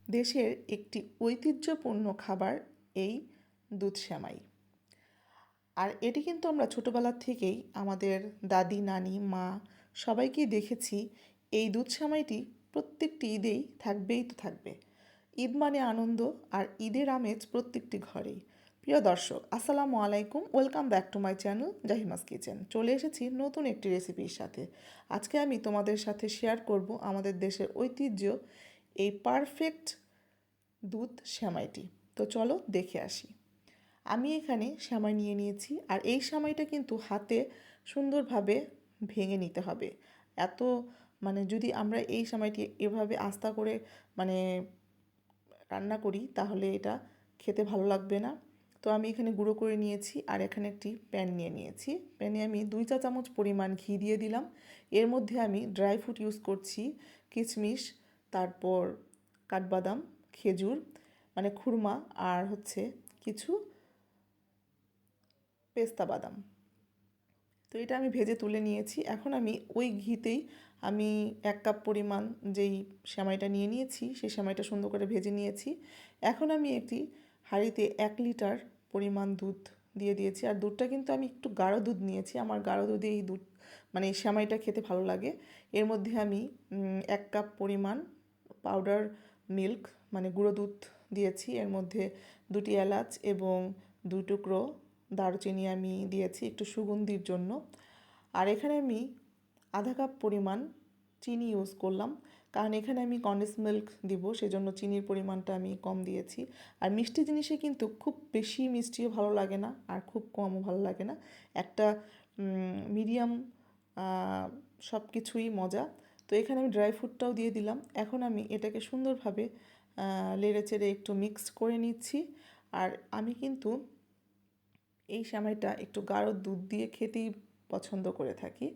দেশের একটি ঐতিহ্যপূর্ণ খাবার এই দুধ সেমাই। আর এটি কিন্তু আমরা ছোটোবেলা থেকেই আমাদের দাদি নানি মা সবাইকেই দেখেছি এই দুধ সেমাইটি প্রত্যেকটি ঈদেই থাকবেই তো থাকবে। ঈদ মানে আনন্দ আর ঈদের আমেজ প্রত্যেকটি ঘরেই। প্রিয় দর্শক, আসসালামু আলাইকুম, welcome back to my channel Jahima's kitchen. চলে এসেছি নতুন একটি রেসিপির সাথে। আজকে আমি তোমাদের সাথে শেয়ার করব আমাদের দেশের ঐতিহ্য এই পারফেক্ট দুধ সেমাইটি। তো চলো দেখে আসি। আমি এখানে সেমাই নিয়ে নিয়েছি, আর এই সেমাইটা কিন্তু হাতে সুন্দরভাবে ভেঙে নিতে হবে। এত যদি আমরা এই সেমাইটি এভাবে আস্তা করে মানে রান্না করি তাহলে এটা খেতে ভালো লাগবে না। তো আমি এখানে গুঁড়ো করে নিয়েছি, আর এখানে একটি প্যান নিয়ে নিয়েছি। প্যানে আমি 2 চা চামচ পরিমাণ ঘি দিয়ে দিলাম। এর মধ্যে আমি ড্রাই ফ্রুট ইউজ করছি, কিশমিশ, তারপর কাঠবাদাম, খেজুর খুরমা, আর কিছু পেস্তা বাদাম। তো এটা আমি ভেজে তুলে নিয়েছি। এখন আমি ওই ঘিতেই আমি 1 কাপ পরিমাণ যেই সেমাইটা নিয়ে নিয়েছি সেই সেমাইটা সুন্দর করে ভেজে নিয়েছি। এখন আমি একটি হাঁড়িতে 1 লিটার পরিমাণ দুধ দিয়ে দিয়েছি, আর দুধটা কিন্তু আমি একটু গাঢ় দুধ নিয়েছি। আমার গাঢ় দুধে এই দুধ এই সেমাইটা খেতে ভালো লাগে। এর মধ্যে আমি 1 কাপ পরিমাণ পাউডার মিল্ক গুঁড়ো দুধ দিয়েছি। এর মধ্যে 2টি এলাচ এবং 2 টুকরো দারুচিনি আমি দিয়েছি একটু সুগন্ধির জন্য। আর এখানে আমি আধা কাপ পরিমাণ চিনি ইউজ করলাম, কারণ এখানে আমি কন্ডেন্স মিল্ক দিব, সেজন্য চিনির পরিমাণটা আমি কম দিয়েছি। আর মিষ্টি জিনিসে কিন্তু খুব বেশি মিষ্টিও ভালো লাগে না, আর খুব কমও ভালো লাগে না। একটা মিডিয়াম সব কিছুই মজা। তো এখানে আমি ড্রাই ফ্রুটটাও দিয়ে দিলাম। এখন আমি এটাকে সুন্দরভাবে নেড়ে চেড়ে একটু মিক্স করে নিচ্ছি। আর আমি কিন্তু এই সেমাইটা একটু গাঢ় দুধ দিয়ে খেতেই পছন্দ করে থাকি।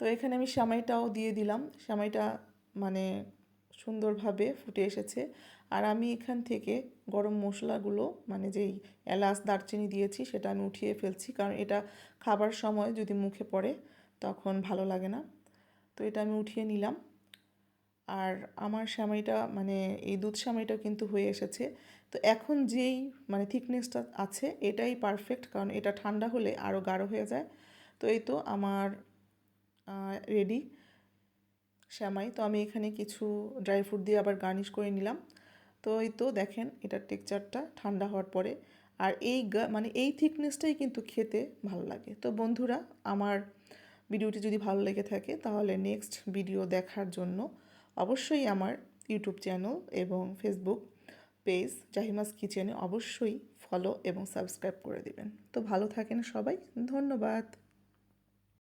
তো এখানে আমি সেমাইটাও দিয়ে দিলাম। সেমাইটা সুন্দরভাবে ফুটে এসেছে। আর আমি এখান থেকে গরম মশলাগুলো যেই এলাচ দারচিনি দিয়েছি সেটা আমি উঠিয়ে ফেলছি, কারণ এটা খাবার সময় যদি মুখে পড়ে তখন ভালো লাগে না। তো এটা আমি উঠিয়ে নিলাম। আর আমার সেমাইটা এই দুধ সেমাইটা কিন্তু হয়ে এসেছে। তো এখন যেই থিকনেসটা আছে এটাই পারফেক্ট, কারণ এটা ঠান্ডা হলে আরও গাঢ় হয়ে যায়। তো এই তো আমার রেডি সেমাই। তো আমি এখানে কিছু ড্রাই ফ্রুট দিয়ে আবার গার্নিশ করে নিলাম। তো এই তো দেখেন এটার টেক্সচারটা ঠান্ডা হওয়ার পরে। আর এই এই থিকনেসটাই কিন্তু খেতে ভালো লাগে। তো বন্ধুরা, আমার ভিডিওটি যদি ভালো লেগে থাকে তাহলে নেক্সট ভিডিও দেখার জন্য অবশ্যই আমার ইউটিউব চ্যানেল এবং ফেসবুক পেজ জাহিমাস কিচেনে অবশ্যই ফলো এবং সাবস্ক্রাইব করে দিবেন। তো ভালো থাকেন সবাই, ধন্যবাদ।